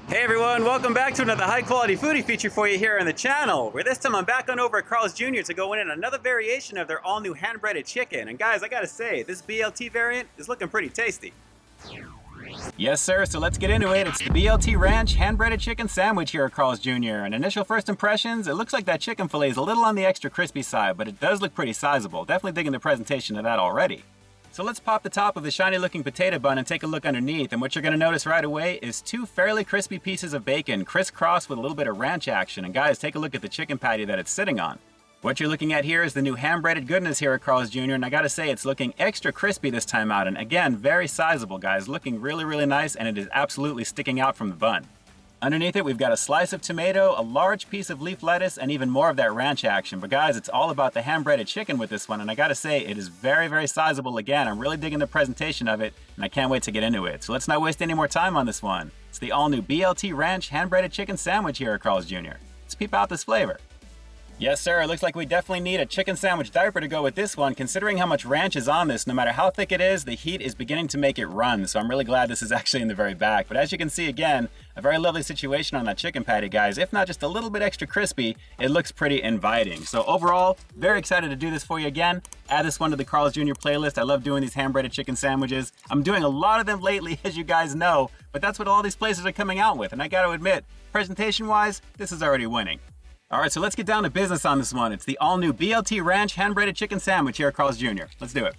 Hey everyone, welcome back to another high quality foodie feature for you here on the channel, where this time I'm back on over at Carl's Jr. to go in another variation of their all new hand breaded chicken. And guys, I gotta say, this BLT variant is looking pretty tasty. Yes sir, so let's get into it. It's the BLT Ranch hand breaded chicken sandwich here at Carl's Jr. And initial first impressions, it looks like that chicken fillet is a little on the extra crispy side, but it does look pretty sizable. Definitely digging the presentation of that already. So let's pop the top of the shiny looking potato bun and take a look underneath, and what you're going to notice right away is two fairly crispy pieces of bacon crisscrossed with a little bit of ranch action. And guys, take a look at the chicken patty that it's sitting on. What you're looking at here is the new hand breaded goodness here at Carl's Jr. and I gotta say it's looking extra crispy this time out, and again very sizable guys, looking really nice, and it is absolutely sticking out from the bun. Underneath it, we've got a slice of tomato, a large piece of leaf lettuce, and even more of that ranch action. But guys, it's all about the hand-breaded chicken with this one, and I gotta say, it is very sizable again. I'm really digging the presentation of it, and I can't wait to get into it. So let's not waste any more time on this one. It's the all-new BLT Ranch hand-breaded chicken sandwich here at Carl's Jr. Let's peep out this flavor. Yes sir, it looks like we definitely need a chicken sandwich diaper to go with this one, considering how much ranch is on this. No matter how thick it is, the heat is beginning to make it run, so I'm really glad this is actually in the very back. But as you can see again, a very lovely situation on that chicken patty guys. If not just a little bit extra crispy, it looks pretty inviting. So overall, very excited to do this for you again. Add this one to the Carl's Jr. playlist. I love doing these hand-breaded chicken sandwiches. I'm doing a lot of them lately, as you guys know, but that's what all these places are coming out with, and I gotta admit, presentation-wise, this is already winning. All right, so let's get down to business on this one. It's the all-new BLT Ranch hand-breaded chicken sandwich here at Carl's Jr. Let's do it.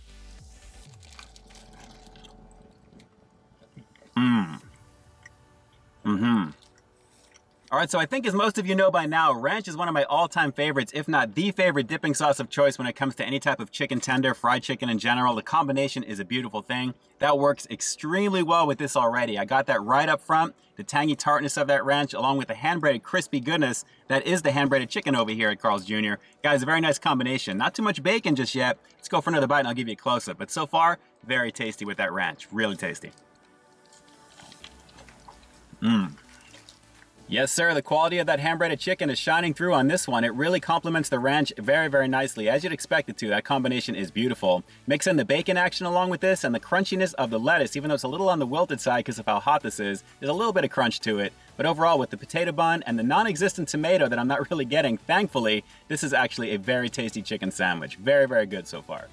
All right, so I think as most of you know by now, ranch is one of my all-time favorites, if not the favorite dipping sauce of choice when it comes to any type of chicken tender, fried chicken in general. The combination is a beautiful thing. That works extremely well with this already. I got that right up front, the tangy tartness of that ranch, along with the hand-breaded crispy goodness that is the hand-breaded chicken over here at Carl's Jr. Guys, a very nice combination. Not too much bacon just yet. Let's go for another bite and I'll give you a close-up. But so far, very tasty with that ranch. Really tasty. Yes sir, the quality of that hand-breaded chicken is shining through on this one. It really complements the ranch very nicely, as you'd expect it to. That combination is beautiful. Mix in the bacon action along with this and the crunchiness of the lettuce, even though it's a little on the wilted side because of how hot this is. There's a little bit of crunch to it, but overall with the potato bun and the non-existent tomato that I'm not really getting, thankfully, this is actually a very tasty chicken sandwich. Very good so far.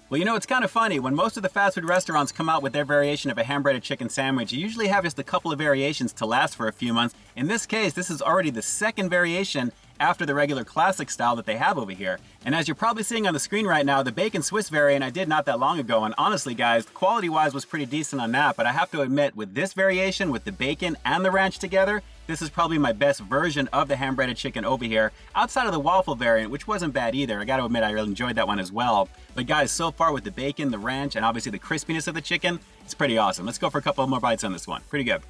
Well, you know, it's kind of funny. When most of the fast food restaurants come out with their variation of a hand-breaded chicken sandwich, you usually have just a couple of variations to last for a few months. In this case, this is already the second variation after the regular classic style that they have over here. And as you're probably seeing on the screen right now, the bacon Swiss variant I did not that long ago, and honestly guys, quality-wise was pretty decent on that, but I have to admit, with this variation, with the bacon and the ranch together, this is probably my best version of the hand-breaded chicken over here, outside of the waffle variant, which wasn't bad either. I gotta admit, I really enjoyed that one as well. But guys, so far with the bacon, the ranch, and obviously the crispiness of the chicken, it's pretty awesome. Let's go for a couple more bites on this one. Pretty good.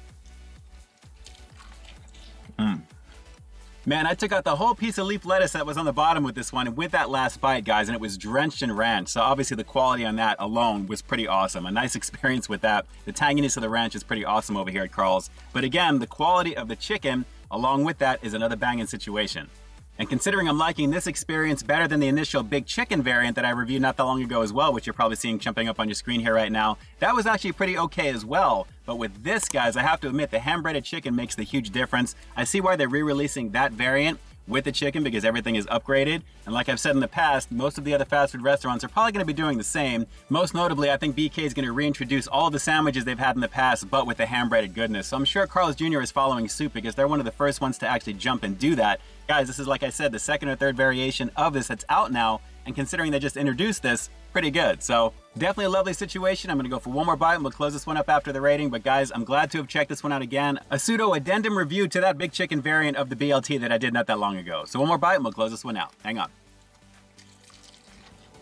Man, I took out the whole piece of leaf lettuce that was on the bottom with this one with that last bite, guys, and it was drenched in ranch. So obviously the quality on that alone was pretty awesome. A nice experience with that. The tanginess of the ranch is pretty awesome over here at Carl's. But again, the quality of the chicken along with that is another banging situation. And considering I'm liking this experience better than the initial big chicken variant that I reviewed not that long ago as well, which you're probably seeing jumping up on your screen here right now, that was actually pretty okay as well. But with this, guys, I have to admit the hand-breaded chicken makes the huge difference. I see why they're re-releasing that variant with the chicken because everything is upgraded. And like I've said in the past, most of the other fast food restaurants are probably going to be doing the same. Most notably, I think BK is going to reintroduce all of the sandwiches they've had in the past, but with the hand-breaded goodness. So I'm sure Carl's Jr. is following suit because they're one of the first ones to actually jump and do that. Guys, this is, like I said, the second or third variation of this that's out now, and considering they just introduced this, pretty good. So definitely a lovely situation. I'm gonna go for one more bite and we'll close this one up after the rating. But guys, I'm glad to have checked this one out again. A pseudo addendum review to that big chicken variant of the BLT that I did not that long ago. So one more bite and we'll close this one out. Hang on.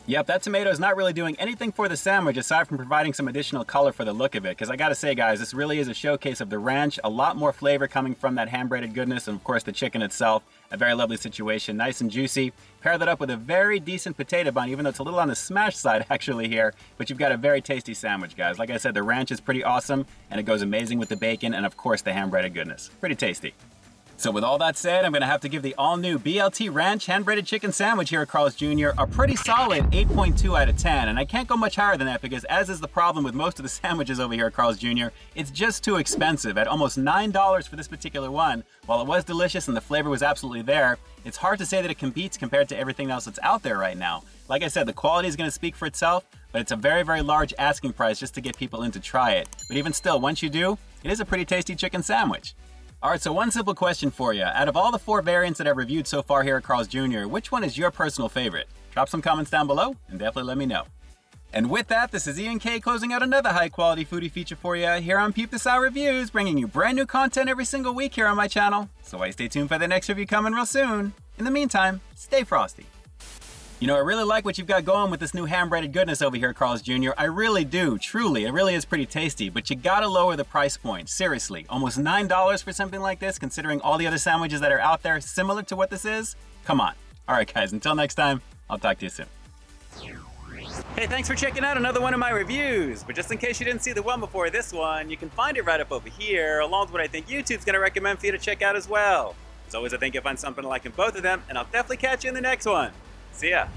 Yep, that tomato is not really doing anything for the sandwich aside from providing some additional color for the look of it. Because I gotta say, guys, this really is a showcase of the ranch. A lot more flavor coming from that hand-breaded goodness, and of course the chicken itself. A very lovely situation, nice and juicy. Pair that up with a very decent potato bun, even though it's a little on the smash side actually here. But you've got a very tasty sandwich, guys. Like I said, the ranch is pretty awesome, and it goes amazing with the bacon, and of course the hand-breaded goodness. Pretty tasty. So with all that said, I'm going to have to give the all-new BLT Ranch hand-breaded chicken sandwich here at Carl's Jr. a pretty solid 8.2 out of 10. And I can't go much higher than that because, as is the problem with most of the sandwiches over here at Carl's Jr., it's just too expensive. At almost $9 for this particular one, while it was delicious and the flavor was absolutely there, it's hard to say that it competes compared to everything else that's out there right now. Like I said, the quality is going to speak for itself, but it's a very, very large asking price just to get people in to try it. But even still, once you do, it is a pretty tasty chicken sandwich. Alright, so one simple question for you. Out of all the 4 variants that I've reviewed so far here at Carl's Jr., which one is your personal favorite? Drop some comments down below and definitely let me know. And with that, this is Ian K closing out another high-quality foodie feature for you here on Peep This Out Reviews, bringing you brand new content every single week here on my channel. So why stay tuned for the next review coming real soon. In the meantime, stay frosty. You know, I really like what you've got going with this new hand-breaded goodness over here at Carl's Jr. I really do, truly. It really is pretty tasty, but you gotta lower the price point. Seriously, almost $9 for something like this, considering all the other sandwiches that are out there similar to what this is? Come on. All right, guys, until next time, I'll talk to you soon. Hey, thanks for checking out another one of my reviews. But just in case you didn't see the one before this one, you can find it right up over here, along with what I think YouTube's gonna recommend for you to check out as well. As always, I think you'll find something to like in both of them, and I'll definitely catch you in the next one. See ya.